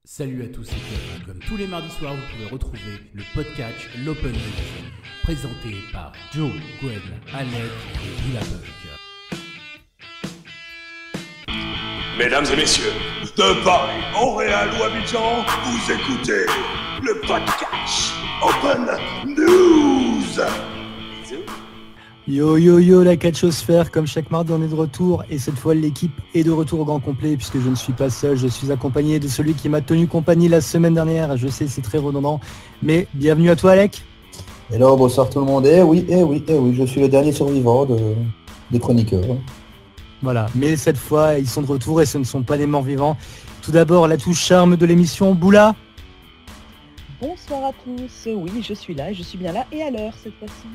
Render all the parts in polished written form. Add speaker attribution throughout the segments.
Speaker 1: Salut à tous et bienvenue. Comme tous les mardis soirs, vous pouvez retrouver le podcast L'Open Edition, présenté par Joe, Gwen, Alec et Willabug.
Speaker 2: Mesdames et messieurs, de Paris, Montréal ou Abidjan, vous écoutez le podcast Open News.
Speaker 3: Yo yo yo la catchosphère, comme chaque mardi on est de retour et cette fois l'équipe est de retour au grand complet puisque je ne suis pas seul, je suis accompagné de celui qui m'a tenu compagnie la semaine dernière, je sais c'est très redondant, mais bienvenue à toi Alec.
Speaker 4: Hello, bonsoir tout le monde, oui, je suis le dernier survivant des chroniqueurs.
Speaker 3: Voilà, mais cette fois ils sont de retour et ce ne sont pas des morts vivants. Tout d'abord la touche charme de l'émission, Boula.
Speaker 5: Bonsoir à tous, oui je suis là, je suis bien là et à l'heure cette fois-ci.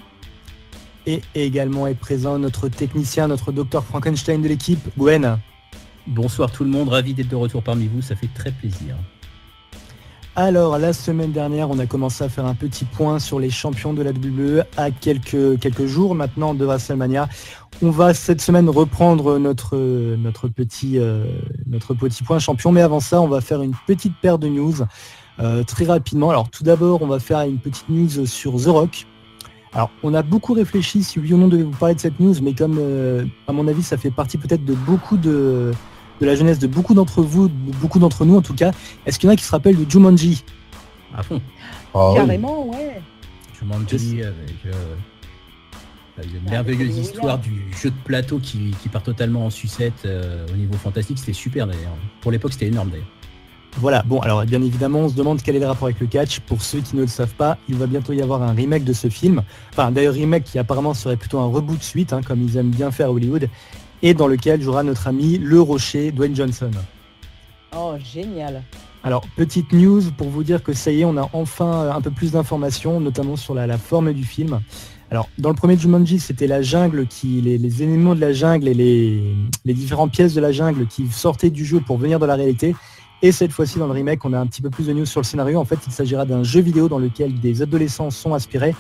Speaker 3: Et également est présent notre technicien, notre docteur Frankenstein de l'équipe, Gwen.
Speaker 6: Bonsoir tout le monde, ravi d'être de retour parmi vous, ça fait très plaisir.
Speaker 3: Alors, la semaine dernière, on a commencé à faire un petit point sur les champions de la WWE à quelques jours maintenant de WrestleMania. On va cette semaine reprendre notre petit point champion, mais avant ça, on va faire une petite paire de news très rapidement. Alors, tout d'abord, on va faire une petite news sur The Rock. Alors, on a beaucoup réfléchi si oui ou non devait vous parler de cette news, mais comme, à mon avis, ça fait partie peut-être de beaucoup de la jeunesse de beaucoup d'entre vous, de beaucoup d'entre nous en tout cas, est-ce qu'il y en a qui se rappellent de Jumanji ?
Speaker 6: À fond.
Speaker 5: Carrément, oui. Ouais.
Speaker 6: Jumanji avec une merveilleuse histoire du jeu de plateau qui part totalement en sucette au niveau fantastique, c'était super d'ailleurs. Pour l'époque, c'était énorme d'ailleurs.
Speaker 3: Voilà, bon alors bien évidemment on se demande quel est le rapport avec le catch. Pour ceux qui ne le savent pas, il va bientôt y avoir un remake de ce film. Enfin d'ailleurs remake qui apparemment serait plutôt un reboot suite, comme ils aiment bien faire à Hollywood, et dans lequel jouera notre ami Le Rocher, Dwayne Johnson.
Speaker 5: Oh génial. Alors
Speaker 3: petite news pour vous dire que ça y est, on a enfin un peu plus d'informations, notamment sur la forme du film. Alors dans le premier Jumanji, c'était la jungle, les éléments de la jungle et les différentes pièces de la jungle qui sortaient du jeu pour venir dans la réalité. Et cette fois-ci, dans le remake, on a un petit peu plus de news sur le scénario. En fait, il s'agira d'un jeu vidéo dans lequel des adolescents sont aspirés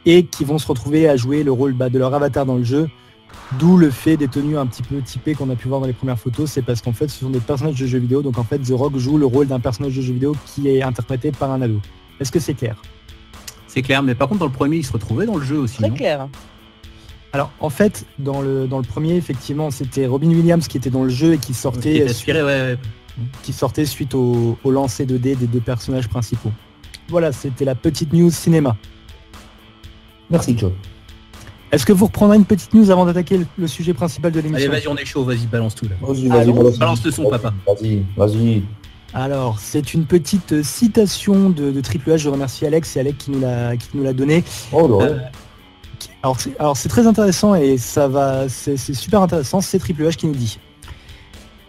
Speaker 3: et qui vont se retrouver à jouer le rôle de leur avatar dans le jeu. D'où le fait des tenues un petit peu typées qu'on a pu voir dans les premières photos. C'est parce qu'en fait, ce sont des personnages de jeux vidéo. Donc en fait, The Rock joue le rôle d'un personnage de jeu vidéo qui est interprété par un ado. Est-ce que c'est clair ?
Speaker 6: C'est clair, mais par contre, dans le premier, il se retrouvait dans le jeu aussi.
Speaker 5: Très clair.
Speaker 3: Alors en fait, dans le premier, effectivement, c'était Robin Williams qui était dans le jeu et qui sortait... qui sortait suite au lancer 2D des deux personnages principaux. Voilà, c'était la petite news cinéma.
Speaker 4: Merci Joe.
Speaker 3: Est-ce que vous reprendrez une petite news avant d'attaquer le sujet principal de l'émission ?
Speaker 6: Allez, vas-y, on est chaud, vas-y, balance tout là.
Speaker 4: Vas-y,
Speaker 6: balance le son, papa.
Speaker 4: Vas-y.
Speaker 3: Alors, c'est une petite citation de Triple H. Je remercie Alex, c'est Alex qui nous l'a donné. Alors c'est très intéressant et c'est super intéressant. C'est Triple H qui nous dit.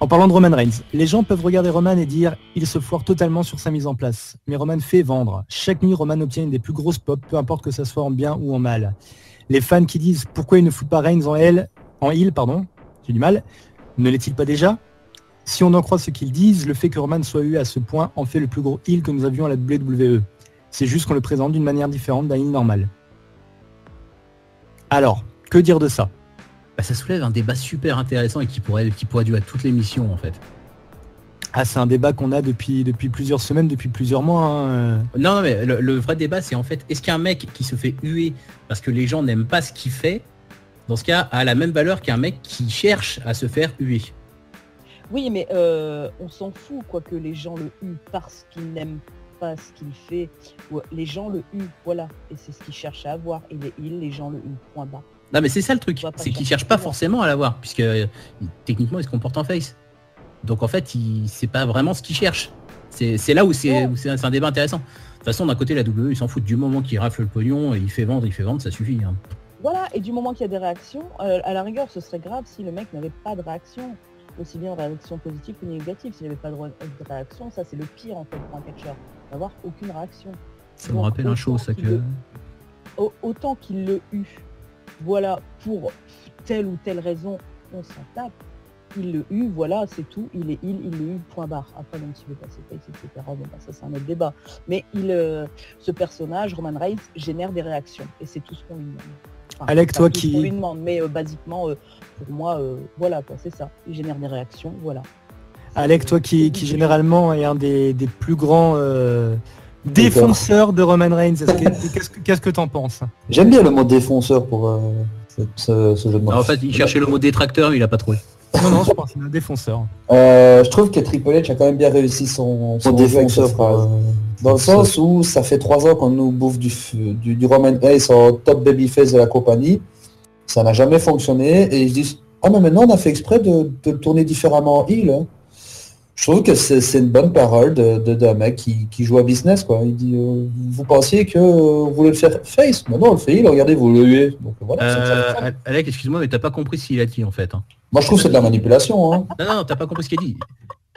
Speaker 3: En parlant de Roman Reigns, les gens peuvent regarder Roman et dire « il se foire totalement sur sa mise en place ». Mais Roman fait vendre. Chaque nuit, Roman obtient une des plus grosses pop, peu importe que ça soit en bien ou en mal. Les fans qui disent « pourquoi il ne fout pas Reigns en heel, j'ai du mal, ne l'est-il pas déjà ?» Si on en croit ce qu'ils disent, le fait que Roman soit eu à ce point en fait le plus gros heel que nous avions à la WWE. C'est juste qu'on le présente d'une manière différente d'un heel normal. Alors, que dire de ça ?
Speaker 6: Ça soulève un débat super intéressant et qui pourrait durer toute l'émission en fait.
Speaker 3: Ah, c'est un débat qu'on a depuis plusieurs semaines, depuis plusieurs mois.
Speaker 6: Non, mais le vrai débat, c'est en fait, est-ce qu'un mec qui se fait huer parce que les gens n'aiment pas ce qu'il fait, dans ce cas, a la même valeur qu'un mec qui cherche à se faire huer ?
Speaker 5: Oui, mais on s'en fout que les gens le huent parce qu'ils n'aiment pas ce qu'il fait. Les gens le huent, voilà, et c'est ce qu'ils cherchent à avoir. Et les gens le huent, point barre.
Speaker 6: Non mais c'est ça le truc, c'est qu'il cherche pas forcément à l'avoir, puisque techniquement il se comporte en face. Donc en fait, c'est pas vraiment ce qu'il cherche. C'est là où c'est un débat intéressant. De toute façon, d'un côté, la WWE, ils s'en foutent du moment qu'il rafle le pognon et il fait vendre, ça suffit.
Speaker 5: Voilà, et du moment qu'il y a des réactions, à la rigueur, ce serait grave si le mec n'avait pas de réaction, aussi bien réaction positive que négative. S'il n'avait pas de réaction, ça c'est le pire en fait pour un catcheur, d'avoir aucune réaction.
Speaker 6: Ça me rappelle un show, ça que...
Speaker 5: Autant qu'il le eut. Voilà, pour telle ou telle raison, on s'en tape. Il le eut, voilà, c'est tout. Il le eut, point barre. Après, même s'il veut passer face, etc. Bon, ça, c'est un autre débat. Mais ce personnage, Roman Reigns, génère des réactions. Et c'est tout ce qu'on lui demande. Enfin,
Speaker 3: Alec, toi qui...
Speaker 5: On lui demande, mais basiquement, pour moi, voilà, quoi, c'est ça. Il génère des réactions, voilà.
Speaker 3: Alec, toi qui généralement est un des plus grands défenseurs de Roman Reigns, qu'est-ce que t'en penses?
Speaker 4: J'aime bien le mot défonceur pour ce jeu de mots.
Speaker 6: En fait, il cherchait le mot détracteur, mais il a pas trouvé.
Speaker 3: Non, je pense que c'est un défenseur.
Speaker 4: Je trouve que Triple H a quand même bien réussi son défenseur, dans le sens où ça fait 3 ans qu'on nous bouffe du Roman Reigns en top babyface de la compagnie. Ça n'a jamais fonctionné et ils se disent ah mais maintenant on a fait exprès de le tourner différemment en heel. Hein. Je trouve que c'est une bonne parole d'un mec qui joue à business quoi. Il dit vous pensiez que vous voulez le faire face, maintenant on le fait heel, regardez vous le huez. Donc voilà.
Speaker 6: Alec, excuse-moi, mais t'as pas compris ce qu'il a dit en fait. Hein.
Speaker 4: Moi je trouve que c'est de la manipulation. Hein.
Speaker 6: Non, t'as pas compris ce qu'il a dit.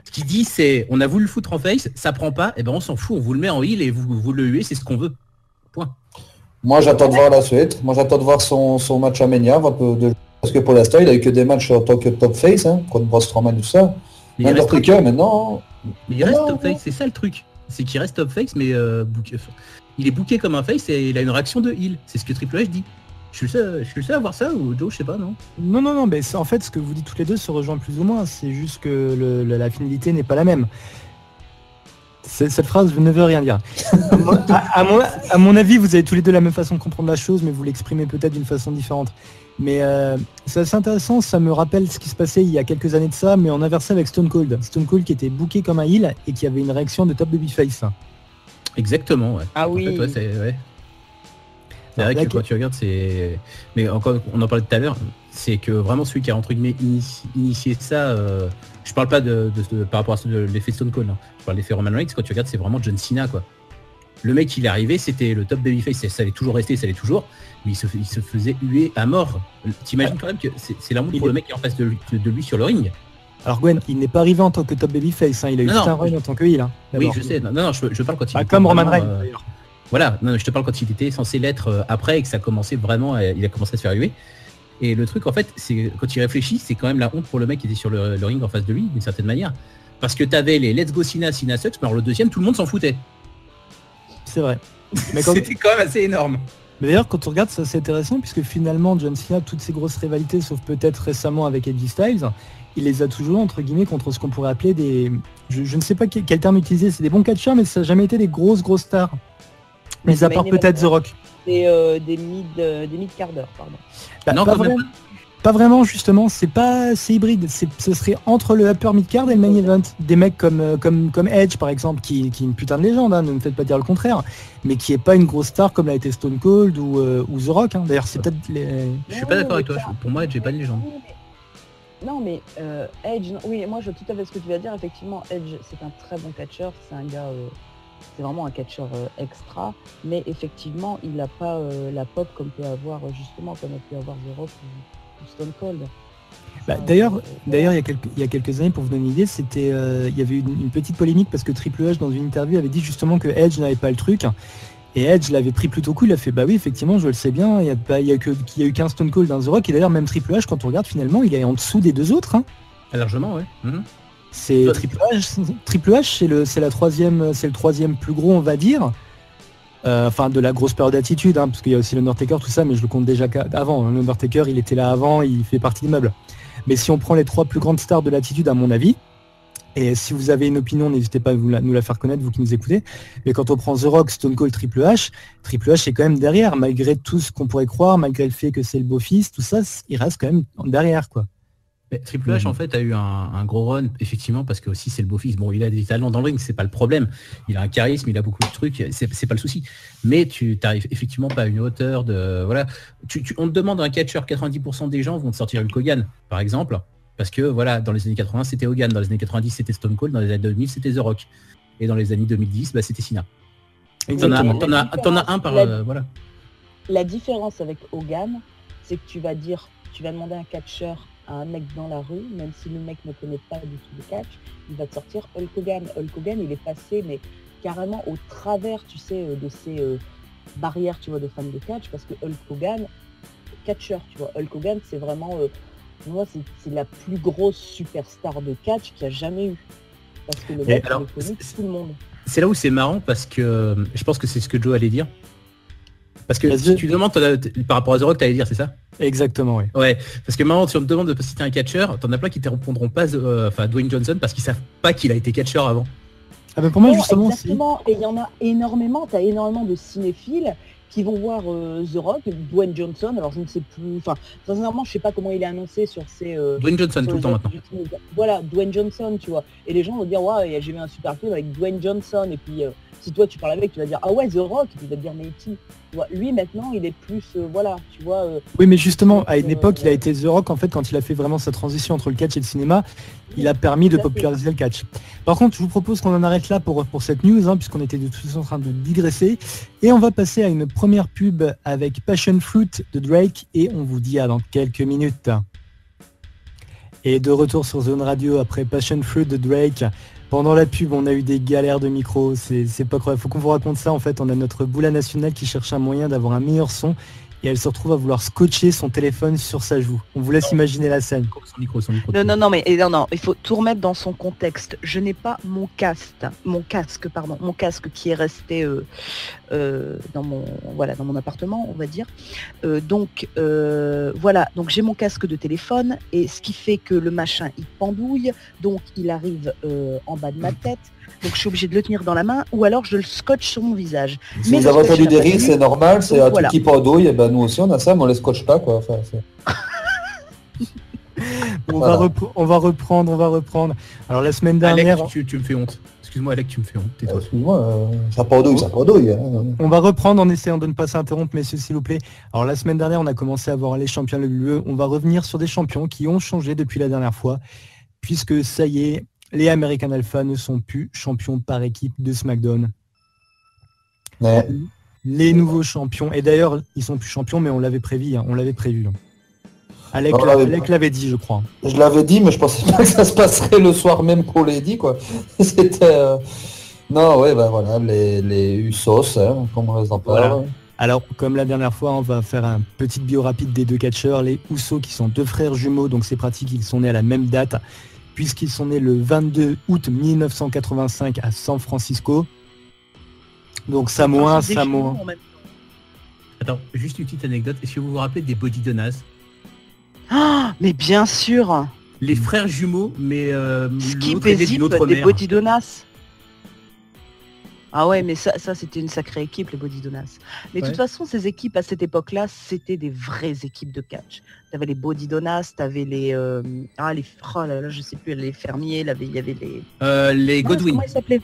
Speaker 6: Ce qu'il dit c'est on a voulu le foutre en face, ça prend pas, et ben on s'en fout, on vous le met en heel et vous le huez, c'est ce qu'on veut. Point.
Speaker 4: Moi j'attends de voir la suite. Moi j'attends de voir son match à Mania, parce que pour l'instant il a eu que des matchs en tant que top face, hein, contre Braun Strowman et tout ça.
Speaker 6: Mais il reste
Speaker 4: maintenant.
Speaker 6: Mais il reste top face, c'est ça le truc. C'est qu'il reste top face, mais il est booké comme un face et il a une réaction de heel. C'est ce que Triple H dit. Je suis le seul à voir ça ou Joe, je sais pas, non?
Speaker 3: Non, mais en fait ce que vous dites toutes les deux se rejoint plus ou moins. C'est juste que la finalité n'est pas la même. Cette phrase ne veut rien dire. À mon avis, vous avez tous les deux la même façon de comprendre la chose, mais vous l'exprimez peut-être d'une façon différente. Mais c'est assez intéressant, ça me rappelle ce qui se passait il y a quelques années de ça, mais en inversé avec Stone Cold. Stone Cold qui était booké comme un heel et qui avait une réaction de top babyface.
Speaker 6: Exactement, ouais.
Speaker 5: Ah oui.
Speaker 6: En fait, ouais, c'est vrai que quand tu regardes, c'est... Mais encore, on en parlait tout à l'heure, c'est que vraiment celui qui a entre guillemets initié ça, je parle pas par rapport à l'effet Stone Cold, hein. Je parle de l'effet Roman Reigns, quand tu regardes, c'est vraiment John Cena, quoi. Le mec, il est arrivé, c'était le top babyface, ça allait toujours rester, ça allait toujours, mais il se faisait huer à mort. T'imagines quand même que c'est la honte pour le mec qui est en face de lui sur le ring.
Speaker 3: Alors Gwen, il n'est pas arrivé en tant que top babyface, hein, il a eu tout un run en tant que heel. Hein,
Speaker 6: oui, je sais, non, je parle quand il était
Speaker 3: comme Roman Reigns, d'ailleurs.
Speaker 6: Voilà, non, je te parle quand il était censé l'être après et que ça commençait vraiment, il a commencé à se faire huer. Et le truc, en fait, c'est quand il réfléchit, c'est quand même la honte pour le mec qui était sur le ring en face de lui, d'une certaine manière. Parce que t'avais les Let's Go Cena sucks, mais alors le deuxième, tout le monde s'en foutait.
Speaker 3: C'est vrai.
Speaker 6: Mais c'était quand même assez énorme.
Speaker 3: Mais d'ailleurs, quand on regarde, c'est assez intéressant, puisque finalement, John Cena, toutes ses grosses rivalités, sauf peut-être récemment avec AJ Styles, il les a toujours, entre guillemets, contre ce qu'on pourrait appeler des... Je ne sais pas quel terme utiliser, c'est des bons catcheurs, mais ça n'a jamais été des grosses stars. Mais à part peut-être The Rock.
Speaker 5: Des mid-carders, pardon.
Speaker 3: Bah, non, pas vraiment, justement, c'est hybride. Ce serait entre le upper mid-card et le main event. Des mecs comme Edge, par exemple, qui est une putain de légende, hein, ne me faites pas dire le contraire, mais qui est pas une grosse star comme l'a été Stone Cold ou The Rock. Hein. D'ailleurs, c'est peut-être les...
Speaker 6: Je suis pas d'accord avec toi. Pour moi, Edge n'est pas une légende.
Speaker 5: Non, mais Edge, oui, moi je vois tout à fait ce que tu vas dire. Effectivement, Edge, c'est un très bon catcheur. C'est un gars... c'est vraiment un catcheur extra, mais effectivement, il n'a pas la pop comme peut avoir justement comme a pu avoir The Rock ou Stone Cold.
Speaker 3: Bah, d'ailleurs, il y a quelques années, pour vous donner une idée, c'était, il y avait une petite polémique parce que Triple H dans une interview avait dit justement que Edge n'avait pas le truc. Et Edge l'avait pris plutôt cool, il a fait bah oui effectivement je le sais bien, il y a eu qu'un Stone Cold dans The Rock, et d'ailleurs même Triple H quand on regarde finalement il est en dessous des deux autres. Hein.
Speaker 6: Largement, ouais. Mm-hmm.
Speaker 3: C'est Triple H, c'est le troisième plus gros, on va dire. Enfin, de la grosse période d'attitude, hein, parce qu'il y a aussi l'Undertaker, tout ça, mais je le compte déjà avant. L'Undertaker, il était là avant, il fait partie des meubles. Mais si on prend les 3 plus grandes stars de l'attitude, à mon avis, et si vous avez une opinion, n'hésitez pas à nous la faire connaître, vous qui nous écoutez. Mais quand on prend The Rock, Stone Cold, Triple H est quand même derrière, malgré tout ce qu'on pourrait croire, malgré le fait que c'est le beau-fils, tout ça, il reste quand même derrière, quoi.
Speaker 6: Triple H en fait a eu un gros run effectivement parce que aussi c'est le beau-fils. Bon, il a des talents dans le ring, c'est pas le problème. Il a un charisme, il a beaucoup de trucs, c'est pas le souci. Mais tu t'arrives effectivement pas à une hauteur de voilà. On te demande un catcheur, 90% des gens vont te sortir Hulk Hogan par exemple, parce que voilà dans les années 80 c'était Hogan, dans les années 90 c'était Stone Cold, dans les années 2000 c'était The Rock et dans les années 2010 c'était Cena. T'en as un par voilà.
Speaker 5: La différence avec Hogan, c'est que tu vas demander un catcheur à un mec dans la rue, même si le mec ne connaît pas du tout le catch, il va te sortir Hulk Hogan. Hulk Hogan, il est passé, mais carrément au travers, tu sais, de ces barrières, tu vois, de fans de catch, parce que Hulk Hogan, catcheur, tu vois, Hulk Hogan, c'est vraiment, moi, c'est la plus grosse superstar de catch qu'il y a jamais eu. Parce que le mec, il connaît tout le monde.
Speaker 6: C'est là où c'est marrant, parce que je pense que c'est ce que Joe allait dire. Parce que si tu demandes par rapport à The Rock, t'allais dire, c'est ça?
Speaker 3: Exactement, oui.
Speaker 6: Ouais, parce que maintenant, si on te demande de citer un catcheur, t'en as plein qui te répondront pas, Dwayne Johnson, parce qu'ils savent pas qu'il a été catcheur avant.
Speaker 3: Ah ben pour moi,
Speaker 5: Non,
Speaker 3: justement,
Speaker 5: exactement. Et il y en a énormément, t'as énormément de cinéphiles qui vont voir The Rock, Dwayne Johnson, alors je ne sais plus, enfin, sincèrement, je sais pas comment il est annoncé sur ses...
Speaker 6: Dwayne Johnson tout le temps maintenant.
Speaker 5: Voilà, Dwayne Johnson, tu vois. Et les gens vont dire, ouais, j'ai vu un super film avec Dwayne Johnson, et puis si toi tu parles avec, tu vas dire, ah ouais, The Rock, et puis il va te dire, mais qui? Tu vois, lui maintenant, il est plus, voilà, tu vois...
Speaker 3: Oui, mais justement, à une époque, il a été The Rock, en fait, quand il a fait vraiment sa transition entre le catch et le cinéma, il a permis de populariser le catch. Par contre, je vous propose qu'on en arrête là pour cette news, hein, puisqu'on était de toute façon en train de digresser. Et on va passer à une première pub avec Passion Fruit de Drake, et on vous dit à dans quelques minutes. Et de retour sur Zone Radio après Passion Fruit de Drake. Pendant la pub, on a eu des galères de micro, c'est pas croyable. Faut qu'on vous raconte ça. En fait, on a notre Boula nationale qui cherche un moyen d'avoir un meilleur son et elle se retrouve à vouloir scotcher son téléphone sur sa joue. On vous laisse imaginer la scène.
Speaker 6: Son micro.
Speaker 5: Non, il faut tout remettre dans son contexte. Je n'ai pas mon casque qui est resté dans mon appartement, on va dire. Donc j'ai mon casque de téléphone et ce qui fait que le machin il pendouille, donc il arrive en bas de ma tête. Donc je suis obligée de le tenir dans la main ou alors je le scotche sur mon visage.
Speaker 4: Si vous avez entendu des rires, c'est normal, c'est un truc qui pendouille, et ben nous aussi on a ça, mais on les scotche pas quoi. Enfin,
Speaker 3: on va reprendre. Alors la semaine dernière...
Speaker 6: Alec, tu me fais honte. Excuse-moi Alec, tu me fais honte. Tais-toi.
Speaker 4: Excuse-moi, ça pendouille. Hein.
Speaker 3: On va reprendre en essayant de ne pas s'interrompre, messieurs, s'il vous plaît. Alors la semaine dernière, on a commencé à voir les champions de l'UE. On va revenir sur des champions qui ont changé depuis la dernière fois, puisque ça y est, les American Alpha ne sont plus champions par équipe de SmackDown.
Speaker 4: Ouais.
Speaker 3: Les nouveaux champions, et d'ailleurs, ils sont plus champions, mais on l'avait prévu. Alec l'avait dit, je crois.
Speaker 4: Je l'avais dit, mais je pensais pas que ça se passerait le soir même qu'on l'ait dit, quoi. C'était... Non, ouais, ben voilà, les Usos, hein, comme on les en parle. Voilà.
Speaker 3: Alors, comme la dernière fois, on va faire un petit bio rapide des deux catcheurs. Les Usos, qui sont deux frères jumeaux, donc c'est pratique, ils sont nés à la même date, puisqu'ils sont nés le 22 août 1985 à San Francisco. Donc Samoa.
Speaker 6: Attends, juste une petite anecdote. Est-ce que vous vous rappelez des Body Donas?
Speaker 5: Ah, mais bien sûr.
Speaker 6: Les frères jumeaux, mais
Speaker 5: Skip et Zip, des Body Donas. Ah ouais, mais ça c'était une sacrée équipe, les Body Donas. Mais de toute façon, ces équipes à cette époque-là, c'était des vraies équipes de catch. T'avais les Body Donas, t'avais les je sais plus, les fermiers, il y avait
Speaker 6: les Godwin.
Speaker 5: Comment ils s'appelaient?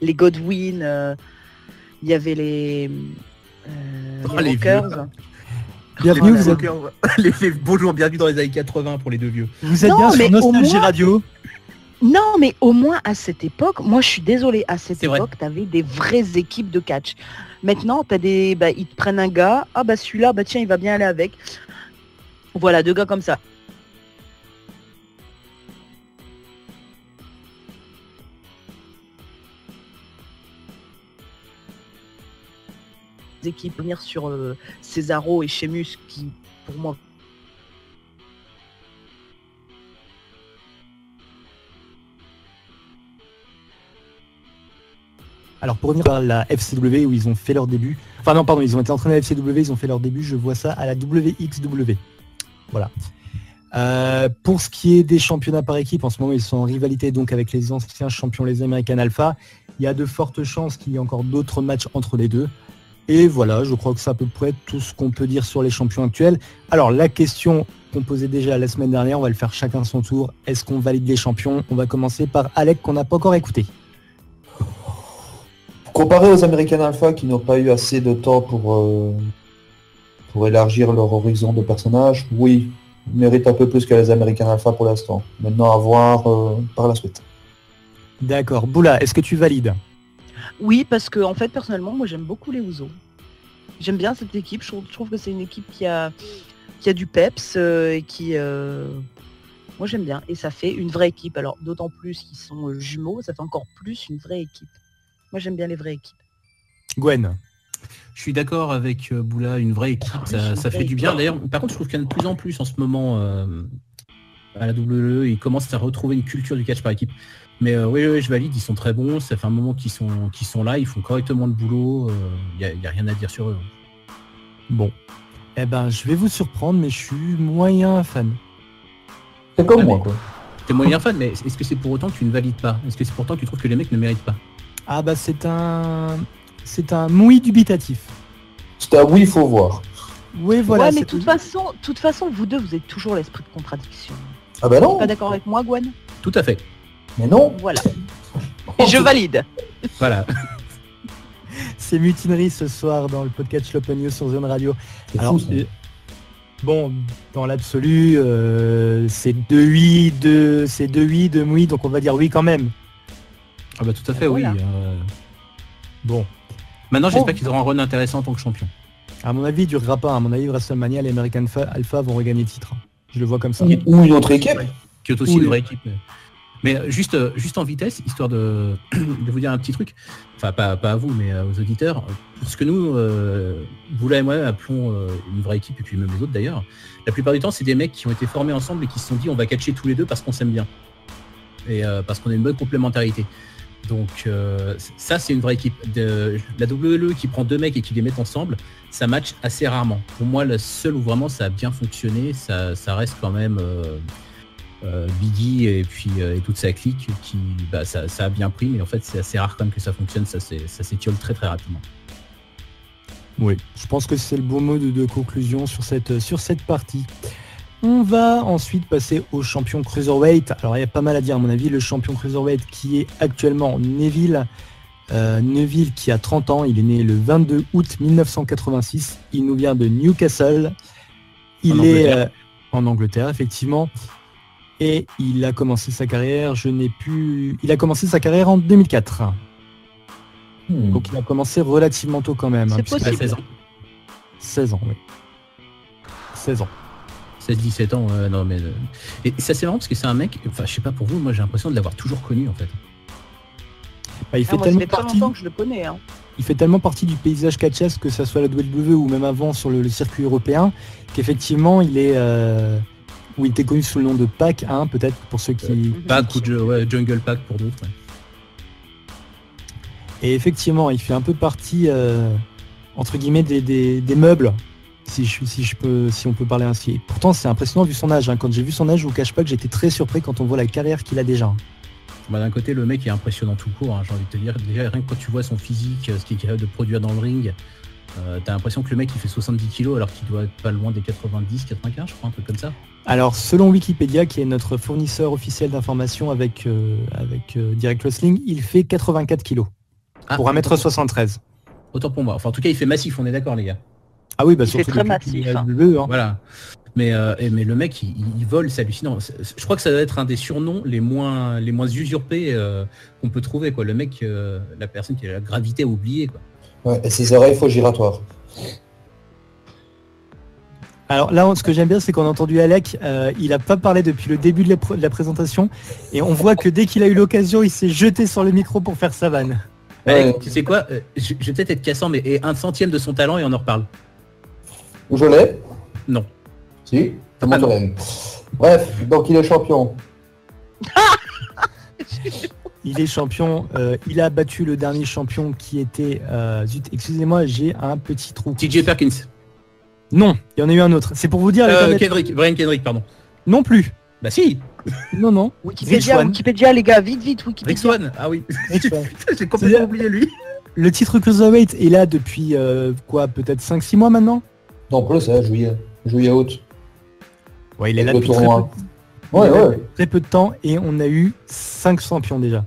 Speaker 5: Les Godwin, il y avait les Rockers.
Speaker 3: Bienvenue, vous êtes...
Speaker 6: les bonjour, bienvenue dans les années 80 pour les deux vieux.
Speaker 3: Vous êtes bien sur Nostalgie Radio.
Speaker 5: Non, mais au moins à cette époque, moi je suis désolée, à cette époque, t'avais des vraies équipes de catch. Maintenant, t'as ils te prennent un gars, celui-là, tiens, il va bien aller avec. Voilà, deux gars comme ça. Équipes venir sur Cesaro et Sheamus qui, pour moi,
Speaker 3: alors pour revenir à la FCW où ils ont fait leur début, ils ont été entraînés à la FCW, ils ont fait leur début, je vois ça à la WXW. Voilà. Pour ce qui est des championnats par équipe, en ce moment ils sont en rivalité donc avec les anciens champions, les American Alpha. Il y a de fortes chances qu'il y ait encore d'autres matchs entre les deux. Et voilà, je crois que c'est à peu près tout ce qu'on peut dire sur les champions actuels. Alors la question qu'on posait déjà la semaine dernière, on va le faire chacun son tour. Est-ce qu'on valide les champions? On va commencer par Alec qu'on n'a pas encore écouté.
Speaker 4: Comparé aux American Alpha qui n'ont pas eu assez de temps pour élargir leur horizon de personnages, oui, ils méritent un peu plus que les American Alpha pour l'instant. Maintenant à voir par la suite.
Speaker 3: D'accord. Boula, est-ce que tu valides?
Speaker 5: Oui, parce que en fait, personnellement, moi j'aime beaucoup les Usos. J'aime bien cette équipe, je trouve que c'est une équipe qui a du peps et qui... Moi j'aime bien, et ça fait une vraie équipe. Alors d'autant plus qu'ils sont jumeaux, ça fait encore plus une vraie équipe. Moi j'aime bien les vraies équipes.
Speaker 3: Gwen?
Speaker 6: Je suis d'accord avec Boula, une vraie équipe, ça fait du bien. D'ailleurs, par contre, je trouve qu'il y en a de plus en plus en ce moment à la WWE, ils commencent à retrouver une culture du catch par équipe. Mais oui, je valide, ils sont très bons, ça fait un moment qu'ils sont là, ils font correctement le boulot, y a rien à dire sur eux.
Speaker 3: Bon. Eh ben, je vais vous surprendre, mais je suis moyen fan.
Speaker 4: C'est comme moi, quoi.
Speaker 6: T'es moyen fan, mais est-ce que c'est pour autant que tu ne valides pas? Est-ce que c'est pour autant que tu trouves que les mecs ne méritent pas?
Speaker 3: Ah bah c'est un oui dubitatif.
Speaker 4: C'est un oui, il faut voir.
Speaker 3: Oui, voilà.
Speaker 5: Ouais, mais de toute façon, vous deux, vous êtes toujours l'esprit de contradiction.
Speaker 4: Ah bah non.
Speaker 5: Pas d'accord avec moi, Gwen?
Speaker 6: Tout à fait.
Speaker 4: Mais non.
Speaker 5: Voilà. Et je valide.
Speaker 6: Voilà.
Speaker 3: C'est mutinerie ce soir dans le podcast L'Open News sur Zone Radio.
Speaker 4: C'est
Speaker 3: Alors,
Speaker 4: fou, ça.
Speaker 3: bon, dans l'absolu, c'est 2 oui, 2 oui, donc on va dire oui quand même.
Speaker 6: Ah bah tout à fait,
Speaker 5: Voilà.
Speaker 6: oui.
Speaker 3: Bon,
Speaker 6: Maintenant, j'espère qu'ils auront un run intéressant en tant que champion.
Speaker 3: à mon avis, il durera pas. À mon avis, WrestleMania, les American Alpha vont regagner le titre. Je le vois comme ça.
Speaker 4: Ou une autre équipe.
Speaker 6: Qui est aussi
Speaker 3: Oui.
Speaker 6: une vraie équipe. Mais juste en vitesse, histoire de vous dire un petit truc, enfin pas à vous, mais aux auditeurs, pour ce que nous, Boula et moi, appelons une vraie équipe, et puis même les autres d'ailleurs, la plupart du temps, c'est des mecs qui ont été formés ensemble et qui se sont dit on va catcher tous les deux parce qu'on s'aime bien. Et parce qu'on a une bonne complémentarité. Donc ça, c'est une vraie équipe. La WWE qui prend deux mecs et qui les met ensemble, ça match assez rarement. Pour moi, le seul où vraiment ça a bien fonctionné, ça reste quand même... Biggie et puis et toute sa clique qui ça a bien pris, mais en fait c'est assez rare quand même que ça fonctionne, ça s'étiole très très rapidement.
Speaker 3: Oui, je pense que c'est le bon mot de conclusion sur cette partie. On va ensuite passer au champion Cruiserweight. Alors il y a pas mal à dire à mon avis. Le champion Cruiserweight qui est actuellement Neville. Neville qui a 30 ans, il est né le 22 août 1986. Il nous vient de Newcastle. Il est en Angleterre, effectivement. Et il a commencé sa carrière, il a commencé sa carrière en 2004. Donc il a commencé relativement tôt quand même.
Speaker 5: C'est
Speaker 3: puisqu'il a
Speaker 5: possible.
Speaker 6: 16 ans.
Speaker 3: 16 ans, oui. 16 ans.
Speaker 6: 16-17 ans, non mais... Et ça c'est marrant parce que c'est un mec, enfin je sais pas pour vous, moi j'ai l'impression de l'avoir toujours connu en fait.
Speaker 3: Bah, il fait
Speaker 5: Moi, ça
Speaker 3: tellement
Speaker 5: fait très
Speaker 3: partie.
Speaker 5: longtemps que je le connais. Hein.
Speaker 3: Il fait tellement partie du paysage catchesque, que ça soit la WWE ou même avant sur le circuit européen, qu'effectivement il est... où il était connu sous le nom de Pac, hein, peut-être pour ceux qui...
Speaker 6: Pac ou Jungle Pack pour d'autres. Ouais.
Speaker 3: Et effectivement, il fait un peu partie, entre guillemets, des meubles, si on peut parler ainsi. Et pourtant, c'est impressionnant vu son âge. Hein. Quand j'ai vu son âge, je vous cache pas que j'étais très surpris quand on voit la carrière qu'il a déjà.
Speaker 6: Bah, d'un côté, le mec est impressionnant tout court, hein, j'ai envie de te dire. Déjà, rien que quand tu vois son physique, ce qu'il est capable de produire dans le ring, t'as l'impression que le mec il fait 70 kilos alors qu'il doit être pas loin des 90, 95, je crois, un truc comme ça.
Speaker 3: Alors, selon Wikipédia, qui est notre fournisseur officiel d'informations avec Direct Wrestling, il fait 84 kilos pour 1m73.
Speaker 6: Autant pour moi. Enfin, en tout cas, il fait massif, on est d'accord, les gars.
Speaker 3: Ah oui, bah
Speaker 5: Il fait
Speaker 3: surtout
Speaker 5: très
Speaker 3: depuis qu'il est
Speaker 5: massif,
Speaker 3: à
Speaker 5: hein.
Speaker 3: WWE, hein.
Speaker 6: Voilà. Mais le mec, il vole, c'est hallucinant. Je crois que ça doit être un des surnoms les moins usurpés qu'on peut trouver, quoi. Le mec, la personne qui a la gravité à oublier, quoi.
Speaker 4: Ouais, et ses oreilles faux giratoires.
Speaker 3: Alors là, ce que j'aime bien, c'est qu'on a entendu Alec, il a pas parlé depuis le début de la présentation, et on voit que dès qu'il a eu l'occasion, il s'est jeté sur le micro pour faire sa vanne.
Speaker 6: Ouais, tu sais quoi, je vais peut-être être cassant, mais et 1/100 de son talent et on en reparle.
Speaker 4: Je l'ai.
Speaker 6: Non.
Speaker 4: Si.
Speaker 6: Ah, non.
Speaker 4: Bref, donc il est champion.
Speaker 3: Il est champion, il a battu le dernier champion qui était... zut, excusez-moi, j'ai un petit trou.
Speaker 6: TJ Perkins.
Speaker 3: Non, il y en a eu un autre. C'est pour vous dire...
Speaker 6: Brian Kendrick, pardon.
Speaker 3: Non plus.
Speaker 6: Bah si,
Speaker 3: Non.
Speaker 5: Wikipédia, les gars, vite,
Speaker 6: Rick
Speaker 5: Wikipédia.
Speaker 6: Swann. Ah oui.
Speaker 3: Rick Swann.
Speaker 6: Putain, j'ai complètement oublié lui.
Speaker 3: Le titre Cruiserweight est là depuis, peut-être 5-6 mois maintenant.
Speaker 4: Non, plus ça, juillet août.
Speaker 3: Ouais, il est là
Speaker 4: Le
Speaker 3: depuis
Speaker 4: tournoi. Ouais.
Speaker 3: très peu de temps et on a eu 5 champions déjà.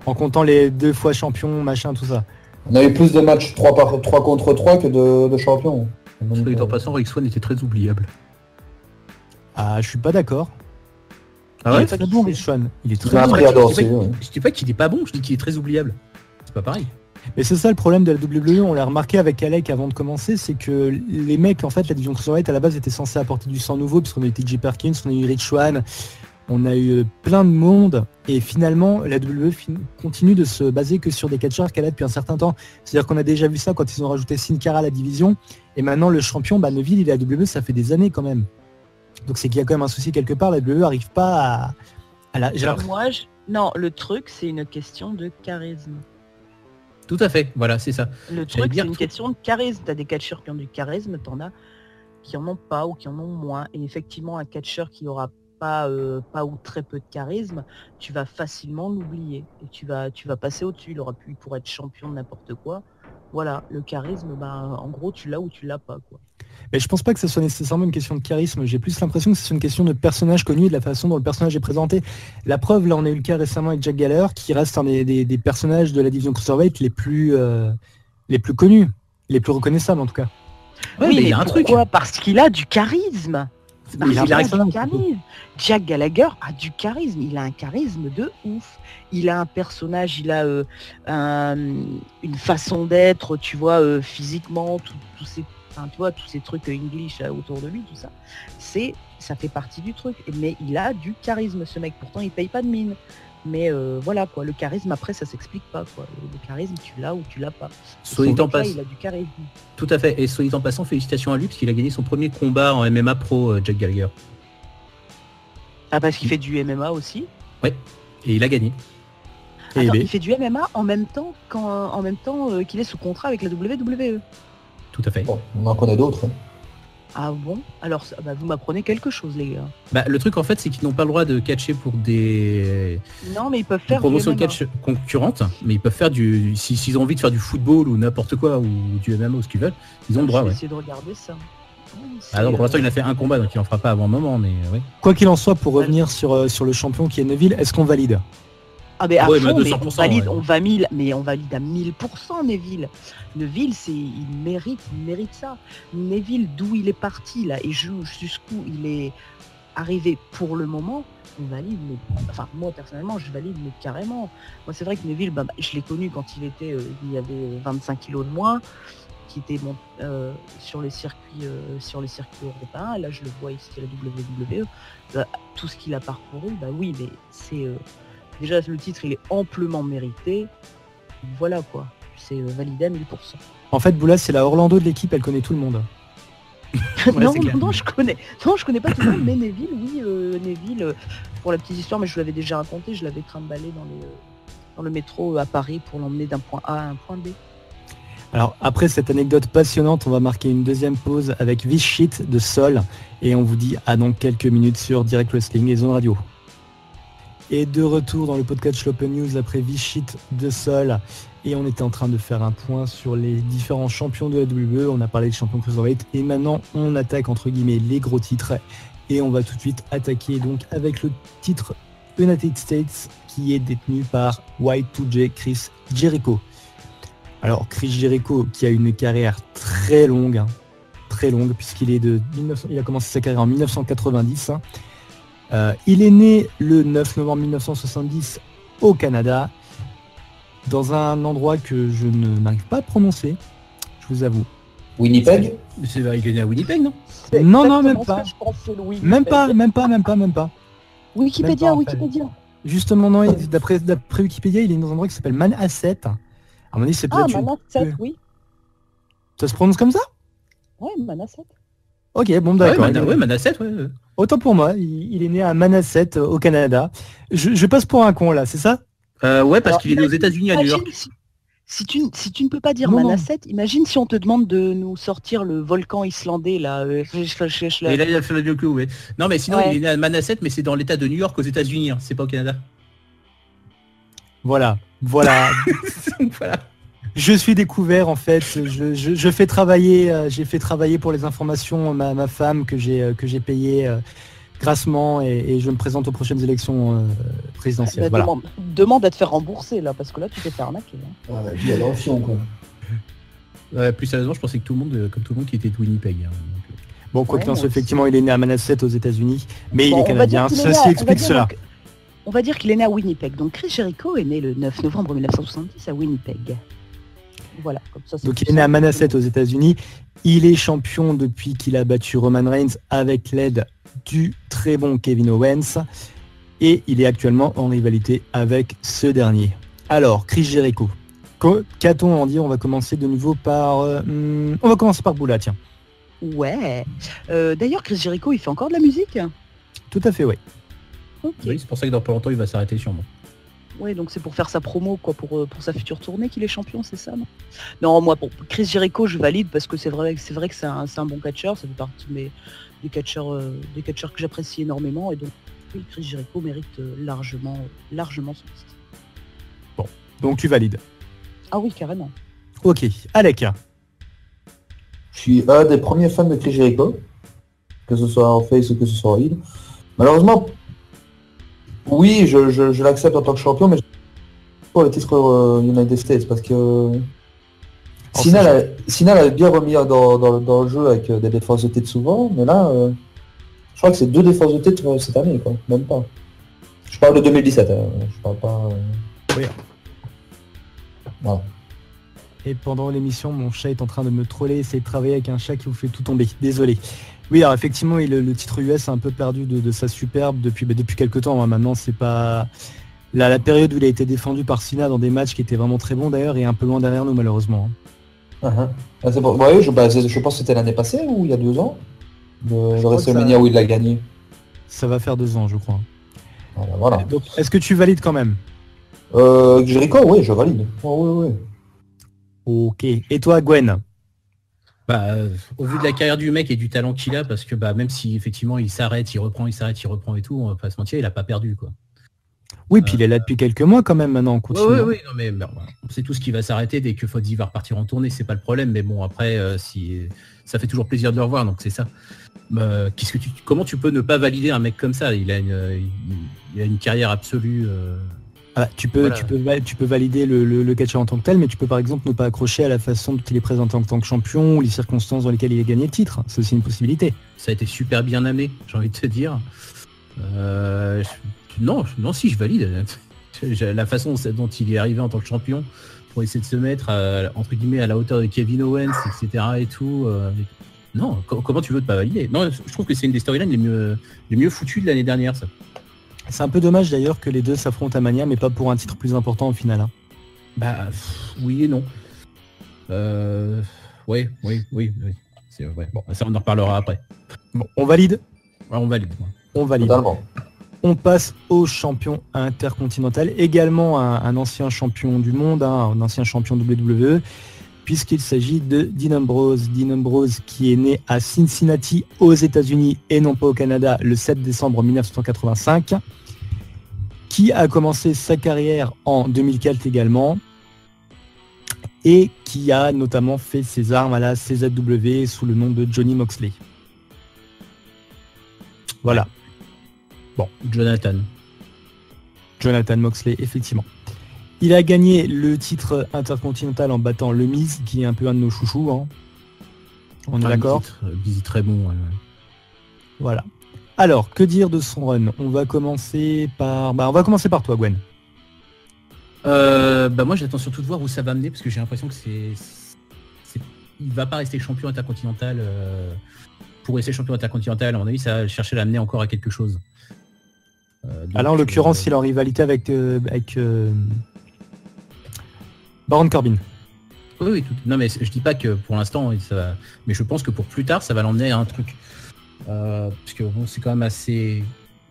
Speaker 3: En comptant les 2 fois champions, machin, tout ça.
Speaker 4: On a eu plus de matchs 3 contre 3 que de champions.
Speaker 6: Soit dit en passant, Rick Swann était très oubliable.
Speaker 3: Ah, je suis pas d'accord.
Speaker 6: Ah
Speaker 3: Il
Speaker 6: ouais
Speaker 3: est très bon, Rich Swann. Il est
Speaker 4: Il
Speaker 3: très
Speaker 4: m'a
Speaker 3: bon.
Speaker 4: appris à danser. Ouais.
Speaker 6: Je dis pas qu'il est pas bon, je dis qu'il est très oubliable. C'est pas pareil.
Speaker 3: Mais c'est ça le problème de la WWE, on l'a remarqué avec Alec avant de commencer, c'est que les mecs, en fait, la division Cruiserweight à la base était censée apporter du sang nouveau, puisqu'on a eu TJ Perkins, on a eu Rich Swann, on a eu plein de monde, et finalement, la WWE continue de se baser que sur des catcheurs qu'elle a depuis un certain temps. C'est-à-dire qu'on a déjà vu ça quand ils ont rajouté Sin Cara à la division, et maintenant le champion, Neville, il est à la WWE, ça fait des années quand même. Donc c'est qu'il y a quand même un souci quelque part, la WWE n'arrive pas à la...
Speaker 5: Non, le truc, c'est une question de charisme.
Speaker 6: Tout à fait, voilà, c'est ça.
Speaker 5: Le truc, c'est une question de charisme. T'as des catcheurs qui ont du charisme, t'en as qui en ont pas ou qui en ont moins. Et effectivement, un catcheur qui aura pas ou très peu de charisme, tu vas facilement l'oublier. Et tu vas passer au-dessus. Il pourrait être champion de n'importe quoi. Voilà, le charisme, en gros, tu l'as ou tu l'as pas, quoi.
Speaker 3: Mais je pense pas que ce soit nécessairement une question de charisme. J'ai plus l'impression que c'est une question de personnage connu et de la façon dont le personnage est présenté. La preuve, là, on a eu le cas récemment avec Jack Gallagher, qui reste un des personnages de la division Cruiserweight les plus connus, les plus reconnaissables en tout cas.
Speaker 5: Oui, mais il y a un truc. Parce qu'il a du charisme. Il a du charisme. Jack Gallagher a du charisme. Il a un charisme de ouf. Il a un personnage, il a une façon d'être, tu vois, physiquement, tous ces trucs English autour de lui, tout ça. Ça fait partie du truc. Mais il a du charisme, ce mec. Pourtant, il paye pas de mine. Mais voilà, quoi. Le charisme, après, ça s'explique pas, quoi. Le charisme, tu l'as ou tu l'as pas.
Speaker 6: Il
Speaker 5: a du charisme.
Speaker 6: Tout à fait. Et soit dit en passant, félicitations à lui, parce qu'il a gagné son premier combat en MMA pro, Jack Gallagher.
Speaker 5: Ah, parce qu'il fait du MMA aussi.
Speaker 6: Oui, et il a gagné.
Speaker 5: Attends, il fait du MMA en même temps qu'il est sous contrat avec la WWE.
Speaker 6: Tout à fait.
Speaker 4: Bon, on en connaît d'autres.
Speaker 5: Ah bon? Alors, vous m'apprenez quelque chose, les gars.
Speaker 6: Le truc, en fait, c'est qu'ils n'ont pas le droit de catcher pour des...
Speaker 5: Non, mais ils peuvent faire
Speaker 6: promotions de catch concurrentes, mais ils peuvent faire s'ils ont envie de faire du football ou n'importe quoi, ou du MMA ou ce qu'ils veulent, ils ont le droit,
Speaker 5: Je vais essayer de regarder ça.
Speaker 6: Non, pour l'instant, il a fait un combat, donc il en fera pas avant un moment, mais oui.
Speaker 3: Quoi qu'il en soit, pour revenir sur le champion qui est Neville, est-ce qu'on valide?
Speaker 5: Ah mais à fond, mais
Speaker 6: 200%,
Speaker 5: on valide à 1000% Neville. Neville, il mérite ça. Neville, d'où il est parti là et jusqu'où il est arrivé pour le moment, on valide. Enfin, moi personnellement, je valide mais carrément. Moi, c'est vrai que Neville, je l'ai connu quand il y avait 25 kilos de moins, qui était sur les circuits européens. Là, je le vois ici à la WWE. Tout ce qu'il a parcouru, oui, mais c'est déjà, le titre, il est amplement mérité. Voilà, quoi. C'est validé à 1000%.
Speaker 3: En fait, Boula, c'est la Orlando de l'équipe, elle connaît tout le monde.
Speaker 5: Non, je connais pas tout le monde, mais Neville, oui, Neville, pour la petite histoire, mais je vous l'avais déjà raconté, je l'avais trimballé dans le métro à Paris pour l'emmener d'un point A à un point B.
Speaker 3: Alors, après cette anecdote passionnante, on va marquer une deuxième pause avec This Shit de Sol, et on vous dit à dans quelques minutes sur Direct Wrestling et Zone Radio. Et de retour dans le podcast L'Open News après Vichy de Sol, et on était en train de faire un point sur les différents champions de la WWE. On a parlé de champions Cruiserweight et maintenant on attaque entre guillemets les gros titres, et on va tout de suite attaquer donc avec le titre United States qui est détenu par Y2J Chris Jericho. Alors Chris Jericho qui a une carrière très longue puisqu'il est il a commencé sa carrière en 1990. Il est né le 9 novembre 1970 au Canada, dans un endroit que je n'arrive pas à prononcer, je vous avoue.
Speaker 4: Winnipeg?
Speaker 6: Il est né à Winnipeg, non?
Speaker 3: Non, même pas. Même pas.
Speaker 5: Wikipédia,
Speaker 3: Même pas,
Speaker 5: Wikipédia.
Speaker 3: Justement, non, d'après Wikipédia, il est dans un endroit qui s'appelle Manhasset. À mon avis, c'est peut-être...
Speaker 5: Manhasset, oui.
Speaker 3: Ça se prononce comme ça?
Speaker 5: Ouais, Manhasset.
Speaker 3: Ok, bon, d'accord.
Speaker 6: Ouais, Manhasset, ouais.
Speaker 3: Autant pour moi, il est né à Manhasset, au Canada. Je passe pour un con, là, c'est ça?
Speaker 6: Ouais, parce qu'il est né aux États-Unis, à New York.
Speaker 5: Si tu ne peux pas dire Manhasset, imagine si on te demande de nous sortir le volcan islandais, là.
Speaker 6: Et là, il a fait le coup, ouais. Non, mais sinon, il est né à Manhasset, mais c'est dans l'état de New York, aux États-Unis, hein. C'est pas au Canada.
Speaker 3: Voilà.
Speaker 6: Voilà.
Speaker 3: Je suis découvert en fait. Je fais travailler. J'ai fait travailler pour les informations ma femme que j'ai payée grassement et je me présente aux prochaines élections présidentielles. Voilà.
Speaker 5: Demande à te faire rembourser là parce que là tu t'es fait arnaquer.
Speaker 4: Ah, la vie à l'enfion, quoi.
Speaker 6: Ouais, plus sérieusement, je pensais que tout le monde qui était de Winnipeg. Hein, donc...
Speaker 3: Bon, quoi qu'il en soit, effectivement, il est né à Manhasset aux États-Unis, mais il est canadien. Ceci explique cela.
Speaker 5: On va dire qu'il est né à Winnipeg. Donc Chris Jericho est né le 9 novembre 1970 à Winnipeg. Voilà, comme ça,
Speaker 3: donc il est né à Manhasset aux États-Unis. Il est champion depuis qu'il a battu Roman Reigns avec l'aide du très bon Kevin Owens. Et il est actuellement en rivalité avec ce dernier. Alors, Chris Jericho. Qu'a-t-on à en dire? On va commencer de nouveau par... on va commencer par Boula, tiens.
Speaker 5: Ouais. D'ailleurs, Chris Jericho, il fait encore de la musique?
Speaker 3: Tout à fait, oui.
Speaker 5: Okay.
Speaker 6: Oui, c'est pour ça que dans pas longtemps, il va s'arrêter sûrement.
Speaker 5: Oui, donc c'est pour faire sa promo, quoi, pour sa future tournée qu'il est champion, c'est ça, non? Non, moi, pour Chris Jericho, je valide parce que c'est vrai que c'est un bon catcheur, ça fait partie des catcheurs que j'apprécie énormément, et donc oui, Chris Jericho mérite largement son titre.
Speaker 3: Bon, donc tu valides.
Speaker 5: Ah oui, carrément.
Speaker 3: Ok, Alec.
Speaker 4: Je suis un des premiers fans de Chris Jericho, que ce soit en face ou que ce soit en heel. Malheureusement, oui, je l'accepte en tant que champion, mais pour le titre United States, parce que Cena l'avait bien remis dans le jeu avec des défenses de titre souvent, mais là, je crois que c'est 2 défenses de titre cette année, quoi, même pas. Je parle de 2017, je parle pas...
Speaker 3: Oui.
Speaker 4: Voilà.
Speaker 3: Et pendant l'émission, mon chat est en train de me troller, essayer de travailler avec un chat qui vous fait tout tomber. Désolé. Oui, alors effectivement, le titre US a un peu perdu de sa superbe depuis quelques temps. Hein. Maintenant, c'est pas... La période où il a été défendu par Cena dans des matchs qui étaient vraiment très bons d'ailleurs est un peu loin derrière nous, malheureusement.
Speaker 4: C'est bon. Ouais, je pense que c'était l'année passée ou il y a 2 ans, le WrestleMania où il l'a gagné.
Speaker 3: Ça va faire 2 ans, je crois.
Speaker 4: Voilà.
Speaker 3: Donc, est-ce que tu valides quand même?
Speaker 4: Jericho, oui, je valide. Oh, oui.
Speaker 3: Ok. Et toi, Gwen?
Speaker 6: Au vu de la carrière du mec et du talent qu'il a, parce que même si effectivement il s'arrête, il reprend et tout, on va pas se mentir, il a pas perdu, quoi.
Speaker 3: Oui, puis il est là depuis quelques mois quand même maintenant, on continue.
Speaker 6: Oui, non, mais c'est tout ce qui va s'arrêter dès que Fodzy va repartir en tournée, c'est pas le problème, mais bon, après, si ça fait toujours plaisir de le revoir, donc c'est ça. Comment tu peux ne pas valider un mec comme ça? Il a une carrière absolue.
Speaker 3: Tu peux valider le catcheur en tant que tel, mais tu peux par exemple ne pas accrocher à la façon dont il est présenté en tant que champion ou les circonstances dans lesquelles il a gagné le titre. C'est aussi une possibilité.
Speaker 6: Ça a été super bien amené, j'ai envie de te dire. Non, si, je valide. La façon dont il est arrivé en tant que champion pour essayer de se mettre entre guillemets à la hauteur de Kevin Owens, etc. et tout. Non, comment tu veux ne pas valider? Non, je trouve que c'est une des storylines les mieux foutues de l'année dernière, ça.
Speaker 3: C'est un peu dommage d'ailleurs que les deux s'affrontent à Mania, mais pas pour un titre plus important au final. Hein.
Speaker 6: Oui et non. Oui. Bon, ça on en reparlera après.
Speaker 3: Bon, on valide.
Speaker 6: Ouais, on valide.
Speaker 3: On valide.
Speaker 4: Totalement.
Speaker 3: On passe au champion intercontinental, également un ancien champion du monde, un ancien champion WWE, puisqu'il s'agit de Dean Ambrose. Dean Ambrose qui est né à Cincinnati aux États-Unis et non pas au Canada le 7 décembre 1985, qui a commencé sa carrière en 2004 également, et qui a notamment fait ses armes à la CZW sous le nom de Johnny Moxley. Voilà.
Speaker 6: Bon, Jonathan
Speaker 3: Moxley, effectivement. Il a gagné le titre intercontinental en battant le Miz, qui est un peu un de nos chouchous. Hein. On est d'accord?
Speaker 6: Miz est très bon. Ouais.
Speaker 3: Voilà. Alors, que dire de son run? On va commencer par toi, Gwen.
Speaker 6: Moi, j'attends surtout de voir où ça va mener, parce que j'ai l'impression que il va pas rester champion intercontinental. Pour rester champion intercontinental, à mon avis, ça va chercher à l'amener encore à quelque chose.
Speaker 3: Alors, en l'occurrence, il est en rivalité avec Baron Corbin.
Speaker 6: Oui, non, mais je dis pas que pour l'instant, ça va... mais je pense que pour plus tard, ça va l'emmener à un truc. Parce que bon, c'est quand même assez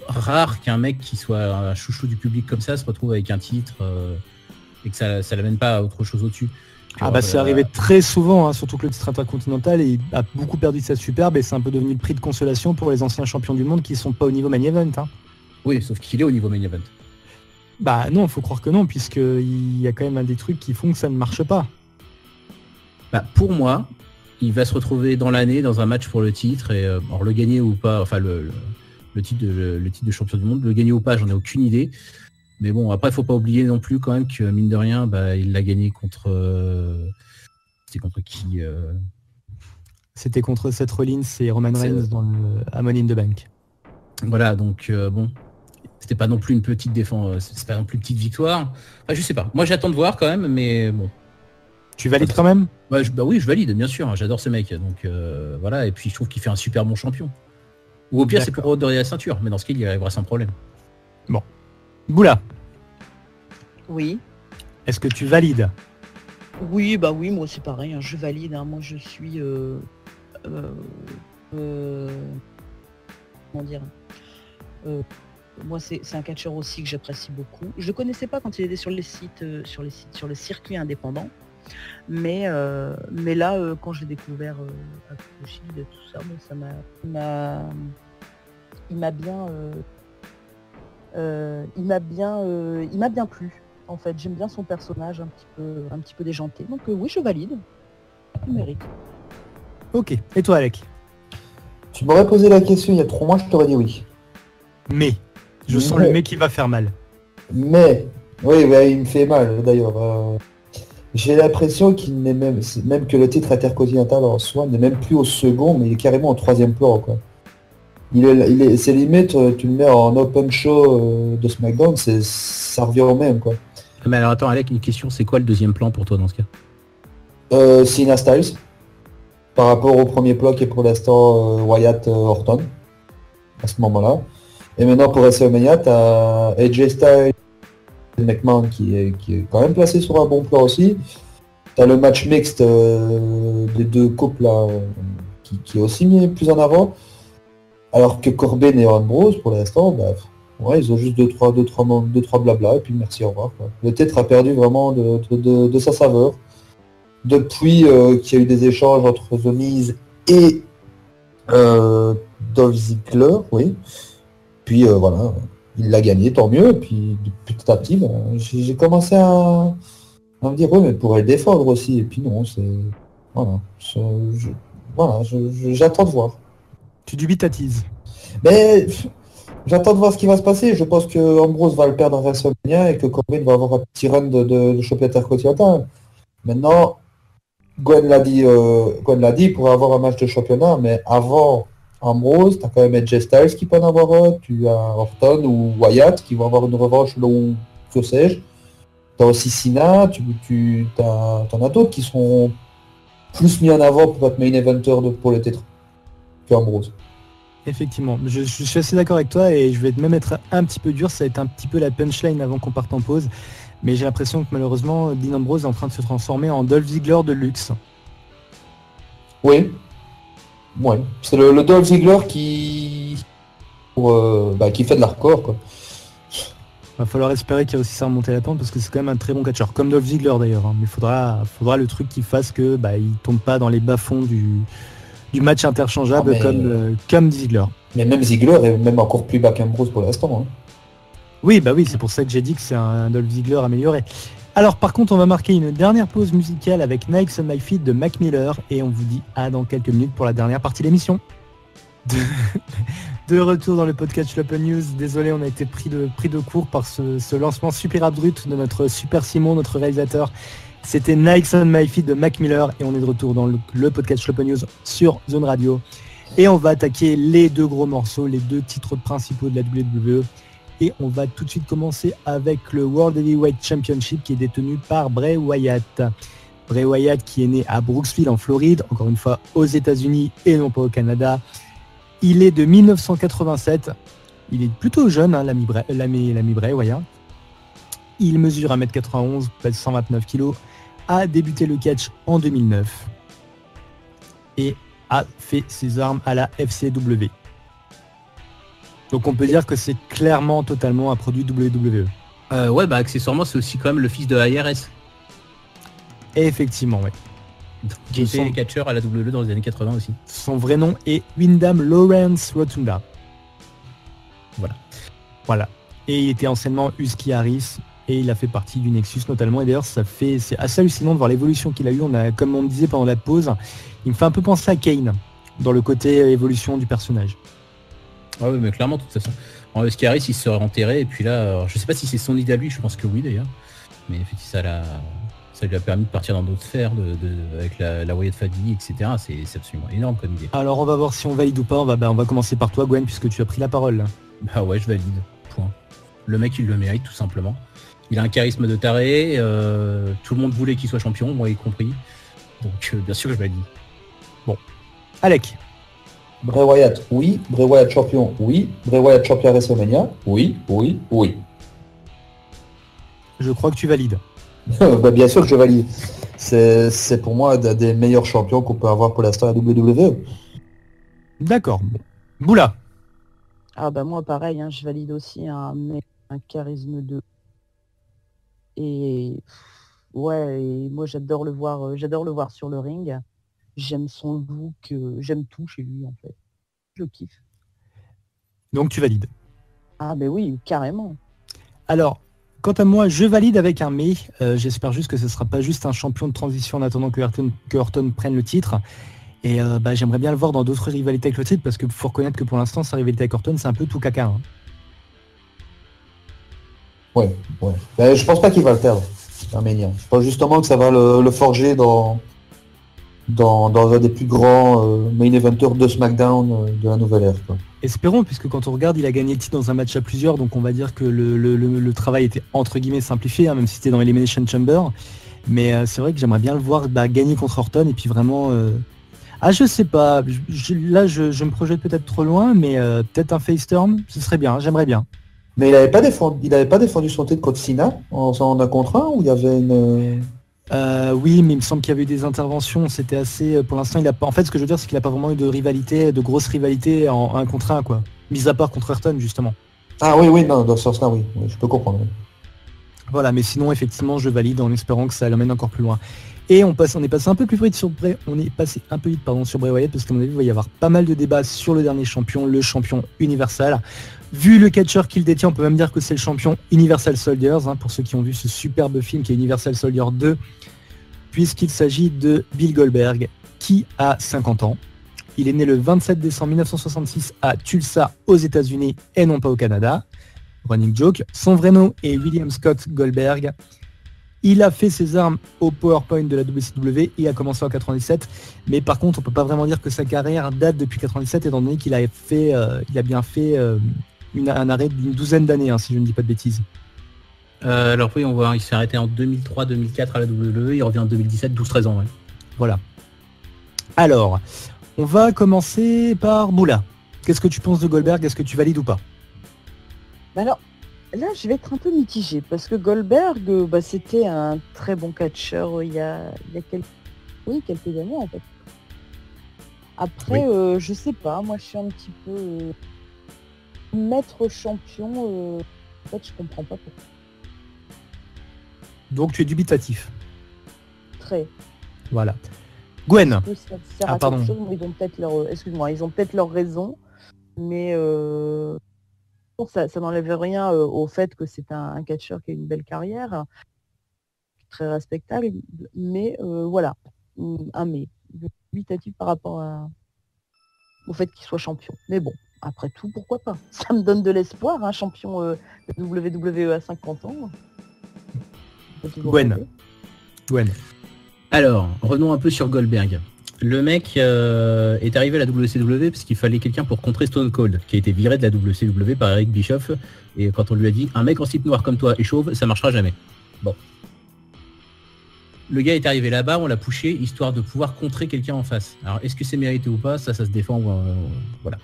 Speaker 6: rare qu'un mec qui soit un chouchou du public comme ça se retrouve avec un titre et que ça l'amène pas à autre chose au-dessus.
Speaker 3: C'est arrivé très souvent, hein, surtout que le titre intercontinental a beaucoup perdu de sa superbe et c'est un peu devenu le prix de consolation pour les anciens champions du monde qui sont pas au niveau main event. Hein.
Speaker 6: Oui, sauf qu'il est au niveau main event.
Speaker 3: Non, faut croire que non, puisqu'il y a quand même des trucs qui font que ça ne marche pas.
Speaker 6: Pour moi, il va se retrouver dans l'année dans un match pour le titre et le gagner ou pas, enfin le titre de champion du monde, le gagner ou pas, j'en ai aucune idée. Mais bon, après, faut pas oublier non plus quand même que mine de rien, il l'a gagné contre. C'était contre qui
Speaker 3: C'était contre Seth Rollins et Roman Reigns à Money in the Bank.
Speaker 6: Voilà, donc c'était pas non plus une petite défense, c'est pas non plus une petite victoire. Enfin, je sais pas. Moi, j'attends de voir quand même, mais bon.
Speaker 3: Tu valides quand même?
Speaker 6: Oui, je valide, bien sûr. J'adore ce mec, donc voilà. Et puis, je trouve qu'il fait un super bon champion. Ou au pire, c'est pour redorer la ceinture, mais dans ce cas, il y arrivera sans problème.
Speaker 3: Bon. Boula.
Speaker 5: Oui.
Speaker 3: Est-ce que tu valides?
Speaker 5: Oui, moi c'est pareil, hein, je valide. Hein, moi, je suis... comment dire moi c'est un catcheur aussi que j'apprécie beaucoup. Je le connaissais pas quand il était sur le circuit indépendant, mais là quand j'ai découvert à Shield et tout ça, bon, il m'a bien plu. En fait, j'aime bien son personnage un petit peu déjanté. Donc oui, je valide. Il mérite.
Speaker 3: Ok. Et toi, Alec?
Speaker 4: Tu m'aurais posé la question il y a 3 mois, je t'aurais dit oui.
Speaker 3: Mais je sens le mec qui va faire mal.
Speaker 4: Mais oui, il me fait mal d'ailleurs. J'ai l'impression qu'il n'est même que le titre intercontinental en soi n'est même plus au second, mais il est carrément au 3e plan, quoi. C'est limite, tu le mets en open show de SmackDown, ça revient au même, quoi.
Speaker 6: Mais alors attends, Alec, une question, c'est quoi le 2e plan pour toi dans ce cas?
Speaker 4: Cena Styles, par rapport au premier plan qui est pour l'instant Wyatt Orton, à ce moment-là. Et maintenant pour WrestleMania, t'as AJ Styles et McMahon qui est quand même placé sur un bon plan aussi. T'as le match mixte des 2 couples là, qui est aussi mis plus en avant. Alors que Corbin et Ambrose, pour l'instant, ils ont juste 2-3 blabla, et puis merci, au revoir, quoi. Le titre a perdu vraiment de sa saveur. Depuis qu'il y a eu des échanges entre The Miz et Dolph Ziggler, oui. Puis voilà, il l'a gagné, tant mieux. Et puis petit à petit, j'ai commencé à me dire, mais pourrait le défendre aussi. Et puis non, c'est... Voilà, j'attends de voir.
Speaker 3: Tu dubitatises.
Speaker 4: Mais j'attends de voir ce qui va se passer. Je pense que Ambrose va le perdre à WrestleMania et que Corbin va avoir un petit run de championnat intercontinental. Maintenant, Gwen l'a dit, il pourrait avoir un match de championnat, mais avant Ambrose, tu as quand même AJ Styles qui peut en avoir un, tu as Orton ou Wyatt qui vont avoir une revanche, ou que sais-je. Tu as aussi Cena, t'en as d'autres qui sont plus mis en avant pour être main eventer pour le titre que Ambrose.
Speaker 3: Effectivement, je suis assez d'accord avec toi et je vais même être un petit peu dur, ça va être un petit peu la punchline avant qu'on parte en pause, mais j'ai l'impression que malheureusement Dean Ambrose est en train de se transformer en Dolph Ziggler de luxe.
Speaker 4: Oui, ouais. C'est le Dolph Ziggler qui fait de l'hardcore, quoi.
Speaker 3: Va falloir espérer qu'il y a aussi ça remonter la pente parce que c'est quand même un très bon catcheur, comme Dolph Ziggler d'ailleurs, hein. Mais il faudra le truc qui fasse que il tombe pas dans les bas-fonds du match interchangeable comme Ziggler.
Speaker 4: Mais même Ziggler est même encore plus bas qu'Ambrose pour l'instant, hein.
Speaker 3: Oui, c'est pour ça que j'ai dit que c'est un Dolph Ziggler amélioré. Alors par contre, on va marquer une dernière pause musicale avec Nikes on My Feet de Mac Miller et on vous dit à dans quelques minutes pour la dernière partie de l'émission. De retour dans le podcast L'Open News. Désolé, on a été pris de court par ce lancement super abrupt de notre Super Simon, notre réalisateur. C'était Nikes on My Feet de Mac Miller et on est de retour dans le podcast L'Open News sur Zone Radio. Et on va attaquer les 2 gros morceaux, les 2 titres principaux de la WWE. Et on va tout de suite commencer avec le World Heavyweight Championship qui est détenu par Bray Wyatt. Bray Wyatt qui est né à Brooksville en Floride, encore une fois aux États-Unis et non pas au Canada. Il est de 1987. Il est plutôt jeune, hein, l'ami Bray Wyatt. Il mesure 1m91, pèse 129 kg, a débuté le catch en 2009 et a fait ses armes à la FCW. Donc on peut dire que c'est clairement totalement un produit WWE.
Speaker 6: Accessoirement c'est aussi quand même le fils de ARS.
Speaker 3: Et effectivement, ouais.
Speaker 6: Qui était catcheur à la WWE dans les années 80 aussi.
Speaker 3: Son vrai nom est Wyndham Lawrence Rotunda. Voilà. Et il était anciennement Husky Harris et il a fait partie du Nexus notamment. Et d'ailleurs c'est assez hallucinant de voir l'évolution qu'il a eu. Comme on disait pendant la pause, il me fait un peu penser à Kane dans le côté évolution du personnage.
Speaker 6: Ah oui, mais clairement, de toute façon. En Husky Harris, il se serait enterré, et puis là, je sais pas si c'est son idée à lui, je pense que oui d'ailleurs. Mais effectivement, ça lui a permis de partir dans d'autres sphères, avec la Wyatt Family, etc. C'est absolument énorme comme idée.
Speaker 3: Alors on va voir si on valide ou pas. On va commencer par toi, Gwen, puisque tu as pris la parole là.
Speaker 6: Bah ouais, je valide. Point. Le mec, il le mérite, tout simplement. Il a un charisme de taré, tout le monde voulait qu'il soit champion, moi y compris. Donc bien sûr, je valide. Bon.
Speaker 3: Alec.
Speaker 4: Bray Wyatt, oui. Bray Wyatt champion, oui. Bray Wyatt champion à WrestleMania, oui.
Speaker 3: Je crois que tu valides.
Speaker 4: Bien sûr que je valide. C'est pour moi un des meilleurs champions qu'on peut avoir pour l'instant à WWE.
Speaker 3: D'accord. Bon. Boula.
Speaker 5: Ah bah moi pareil, hein, je valide aussi un charisme 2. Et ouais, et moi j'adore le voir sur le ring. J'aime son look, j'aime tout chez lui en fait. Je kiffe.
Speaker 3: Donc tu valides.
Speaker 5: Ah ben oui, carrément.
Speaker 3: Alors, quant à moi, je valide avec un mais. J'espère juste que ce ne sera pas juste un champion de transition en attendant que Orton prenne le titre. Et j'aimerais bien le voir dans d'autres rivalités avec le titre, parce qu'il faut reconnaître que pour l'instant, sa rivalité avec Orton, c'est un peu tout caca. Hein.
Speaker 4: Ouais. Ben, je pense pas qu'il va le perdre, Arménien. Je pense justement que ça va le forger dans un des plus grands main eventers de SmackDown de la nouvelle ère. Quoi.
Speaker 3: Espérons, puisque quand on regarde, il a gagné le titre dans un match à plusieurs, donc on va dire que le travail était entre guillemets simplifié, hein, même si c'était dans Elimination Chamber. Mais c'est vrai que j'aimerais bien le voir gagner contre Orton, et puis vraiment... je sais pas, je me projette peut-être trop loin, mais peut-être un face turn, ce serait bien, j'aimerais bien.
Speaker 4: Mais il avait pas défendu son titre contre Cena en un contre un, où il y avait une...
Speaker 3: Oui, mais il me semble qu'il y avait eu des interventions, c'était assez... Pour l'instant, il a pas... En fait, ce que je veux dire, c'est qu'il n'a pas vraiment eu de rivalité, de grosse rivalité en 1 contre 1, quoi. Mis à part contre Orton, justement.
Speaker 4: Ah oui, non, dans ce sens-là, oui, je peux comprendre.
Speaker 3: Voilà, mais sinon, effectivement, je valide en espérant que ça l'emmène encore plus loin. Et on est passé un peu plus vite sur Bray Wyatt, parce qu'à mon avis, il va y avoir pas mal de débats sur le dernier champion, le champion Universal. Vu le catcheur qu'il détient, on peut même dire que c'est le champion Universal Soldiers, hein, pour ceux qui ont vu ce superbe film qui est Universal Soldier 2, puisqu'il s'agit de Bill Goldberg, qui a 50 ans. Il est né le 27 décembre 1966 à Tulsa, aux États-Unis, et non pas au Canada. Running joke. Son vrai nom est William Scott Goldberg. Il a fait ses armes au PowerPoint de la WCW et a commencé en 97. Mais par contre, on peut pas vraiment dire que sa carrière date depuis 97, étant donné qu'il a bien fait un arrêt d'une douzaine d'années, hein, si je ne dis pas de bêtises.
Speaker 6: Alors oui, on voit, il s'est arrêté en 2003-2004 à la WWE, il revient en 2017, 12-13 ans. Ouais.
Speaker 3: Voilà. Alors, on va commencer par Moula. Qu'est-ce que tu penses de Goldberg? Est-ce que tu valides ou pas?
Speaker 5: Alors, là, je vais être un peu mitigée, parce que Goldberg, c'était un très bon catcheur il y a quelques années, en fait. Après, je sais pas, moi, je suis un petit peu... maître champion, en fait, je comprends pas pourquoi.
Speaker 3: Donc, tu es dubitatif.
Speaker 5: Très.
Speaker 3: Voilà. Gwen.
Speaker 5: Pardon. Ils ont peut-être leur raison, mais ça n'enlève rien au fait que c'est un catcheur qui a une belle carrière, très respectable, mais voilà, un mais dubitatif par rapport au fait qu'il soit champion. Mais bon, après tout, pourquoi pas? Ça me donne de l'espoir, un champion de WWE à 50 ans.
Speaker 3: Gwen.
Speaker 6: Alors, revenons un peu sur Goldberg. Le mec est arrivé à la WCW parce qu'il fallait quelqu'un pour contrer Stone Cold, qui a été viré de la WCW par Eric Bischoff. Et quand on lui a dit un mec en slip noir comme toi et chauve, ça marchera jamais. Bon. Le gars est arrivé là-bas, on l'a poussé histoire de pouvoir contrer quelqu'un en face. Alors est-ce que c'est mérité ou pas? Ça se défend. Voilà.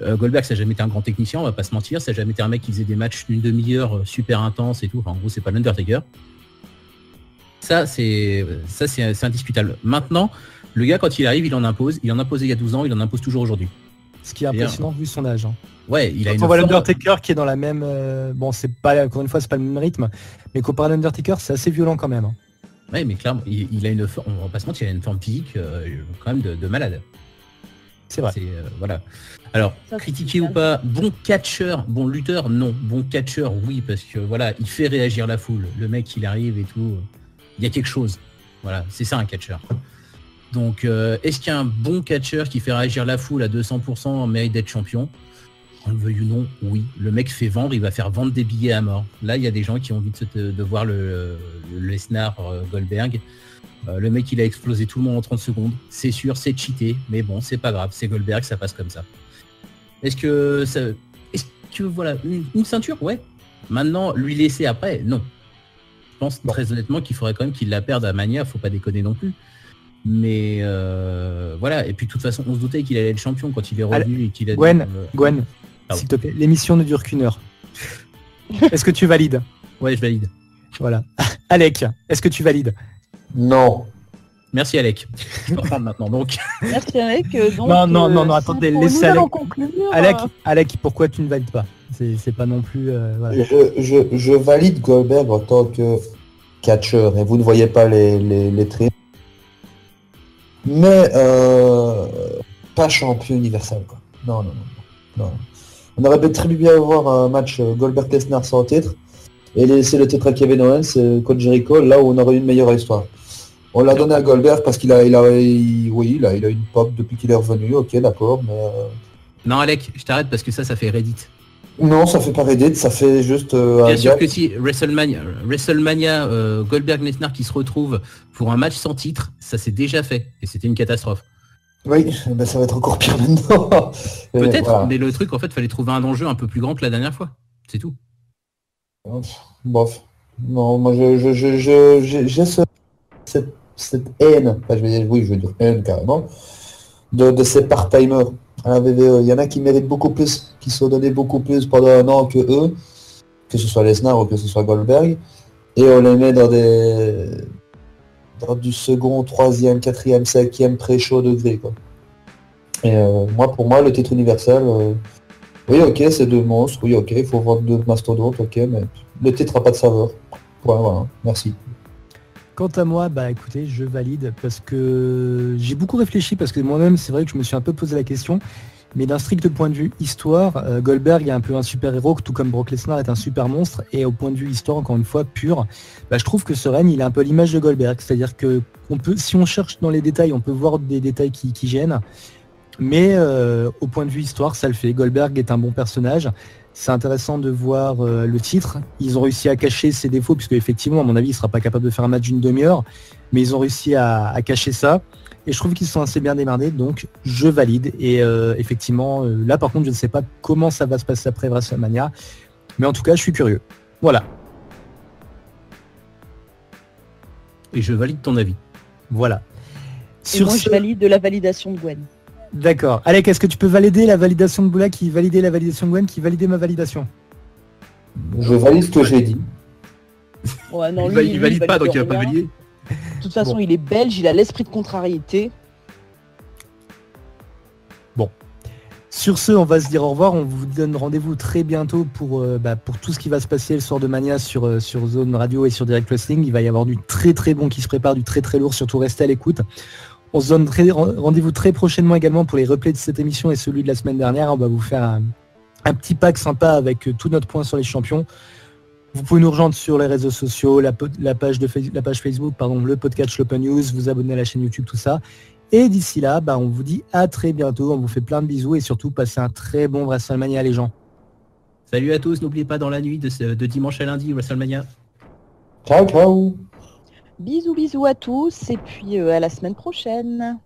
Speaker 6: Goldberg, ça n'a jamais été un grand technicien, on va pas se mentir. Ça n'a jamais été un mec qui faisait des matchs d'une demi-heure super intense et tout. Enfin, en gros, c'est pas l'Undertaker. Ça, c'est indiscutable. Maintenant, le gars, quand il arrive, il en impose. Il en imposait il y a 12 ans, il en impose toujours aujourd'hui.
Speaker 3: Ce qui est impressionnant vu son âge. Hein.
Speaker 6: Ouais, il a
Speaker 3: on voit l'Undertaker qui est dans la même... bon, c'est pas, encore une fois, c'est pas le même rythme, mais comparé à l'Undertaker, c'est assez violent quand même. Hein.
Speaker 6: Ouais, mais clairement, il a une forme, on va pas se mentir, il a une forme physique quand même de malade.
Speaker 3: C'est vrai.
Speaker 6: Voilà. Alors, critiquer ou pas, bon catcheur, bon lutteur, non. Bon catcheur, oui, parce que voilà, il fait réagir la foule. Le mec, il arrive et tout. Il y a quelque chose. Voilà, c'est ça un catcheur. Donc, est-ce qu'il y a un bon catcheur qui fait réagir la foule à 200% en mérite d'être champion? On le veuille ou non, oui. Le mec fait vendre, il va faire vendre des billets à mort. Là, il y a des gens qui ont envie de voir le Lesnar Goldberg. Le mec, il a explosé tout le monde en 30 secondes. C'est sûr, c'est cheaté, mais bon, c'est pas grave. C'est Goldberg, ça passe comme ça. Est-ce que voilà, une ceinture? Ouais. Maintenant, lui laisser après? Non. Je pense très honnêtement qu'il faudrait quand même qu'il la perde à Mania, faut pas déconner non plus. Mais voilà, et puis de toute façon, on se doutait qu'il allait être champion quand il est revenu et qu'il a
Speaker 3: Gwen, s'il te plaît, l'émission ne dure qu'1 heure. Est-ce que tu valides?
Speaker 6: Ouais, je valide.
Speaker 3: Voilà. Alec, est-ce que tu valides?
Speaker 4: Non.
Speaker 6: Merci Alec. Je peux reprendre maintenant donc.
Speaker 5: Merci Alec. Donc,
Speaker 3: non, attendez, laissez Alec.
Speaker 5: Conclure,
Speaker 3: Alec, pourquoi tu ne valides pas? C'est pas non plus... voilà.
Speaker 4: Je valide Goldberg en tant que catcheur, et vous ne voyez pas les traits. Mais pas champion universel, quoi. Non. On aurait pu très bien avoir un match Goldberg-Lesnar sans titre et laisser le titre à Kevin Owens contre Jericho, là où on aurait eu une meilleure histoire. On l'a donné à Goldberg parce qu'il a une pop depuis qu'il est revenu, ok, d'accord, mais...
Speaker 6: Non Alec, je t'arrête parce que ça fait Reddit.
Speaker 4: Non, ça fait pas Reddit, ça fait juste...
Speaker 6: Bien sûr que si, WrestleMania Goldberg-Lesnar qui se retrouve pour un match sans titre, ça s'est déjà fait, et c'était une catastrophe.
Speaker 4: Oui, ben ça va être encore pire maintenant.
Speaker 6: Peut-être,
Speaker 4: voilà.
Speaker 6: mais le truc, en fait, fallait trouver un enjeu un peu plus grand que la dernière fois. C'est tout.
Speaker 4: Bof. Non, moi j'ai cette haine, enfin, je veux dire haine carrément, de ces part-timers à la WWE. Il y en a qui méritent beaucoup plus, qui se sont donnés beaucoup plus pendant un an que eux, que ce soit Lesnar ou que ce soit Goldberg, et on les met dans du second, troisième, quatrième, cinquième pré-show degré, quoi. Et pour moi, le titre universel, oui, ok, c'est deux monstres, oui, ok, il faut vendre deux mastodontes, ok, mais le titre n'a pas de saveur. Ouais, voilà, merci.
Speaker 3: Quant à moi, bah écoutez, je valide parce que j'ai beaucoup réfléchi, parce que moi-même, c'est vrai que je me suis un peu posé la question, mais d'un strict point de vue histoire, Goldberg est un peu un super-héros, tout comme Brock Lesnar est un super monstre, et au point de vue histoire, encore une fois, pur, bah, je trouve que ce règne, il a un peu l'image de Goldberg, c'est-à-dire que si on cherche dans les détails, on peut voir des détails qui gênent, mais au point de vue histoire, ça le fait. Goldberg est un bon personnage. C'est intéressant de voir le titre. Ils ont réussi à cacher ses défauts, puisque effectivement, à mon avis, il ne sera pas capable de faire un match d'une demi-heure, mais ils ont réussi à cacher ça. Et je trouve qu'ils sont assez bien démerdés, donc je valide. Et effectivement, là par contre, je ne sais pas comment ça va se passer après WrestleMania, mais en tout cas, je suis curieux. Voilà.
Speaker 6: Et je valide ton avis.
Speaker 3: Voilà.
Speaker 5: Et moi, je valide la validation de Gwen.
Speaker 3: D'accord. Alec, est-ce que tu peux valider la validation de Boula qui validait la validation de Gwen qui validait ma validation?
Speaker 4: Je valide ce que j'ai dit.
Speaker 5: Ouais, non,
Speaker 6: il valide pas, donc il va pas valider.
Speaker 5: De toute façon, il est belge, il a l'esprit de contrariété.
Speaker 3: Bon. Sur ce, on va se dire au revoir. On vous donne rendez-vous très bientôt pour tout ce qui va se passer le soir de Mania sur Zone Radio et sur Direct Wrestling. Il va y avoir du très très bon qui se prépare, du très très lourd. Surtout restez à l'écoute. On se donne rendez-vous très prochainement également pour les replays de cette émission et celui de la semaine dernière. On va vous faire un petit pack sympa avec tout notre point sur les champions. Vous pouvez nous rejoindre sur les réseaux sociaux, la page Facebook, le podcast L'Open News, vous abonner à la chaîne YouTube, tout ça. Et d'ici là, on vous dit à très bientôt. On vous fait plein de bisous et surtout passez un très bon WrestleMania les gens.
Speaker 6: Salut à tous, n'oubliez pas dans la nuit de dimanche à lundi, WrestleMania.
Speaker 4: Ciao, ciao.
Speaker 5: Bisous à tous et puis à la semaine prochaine.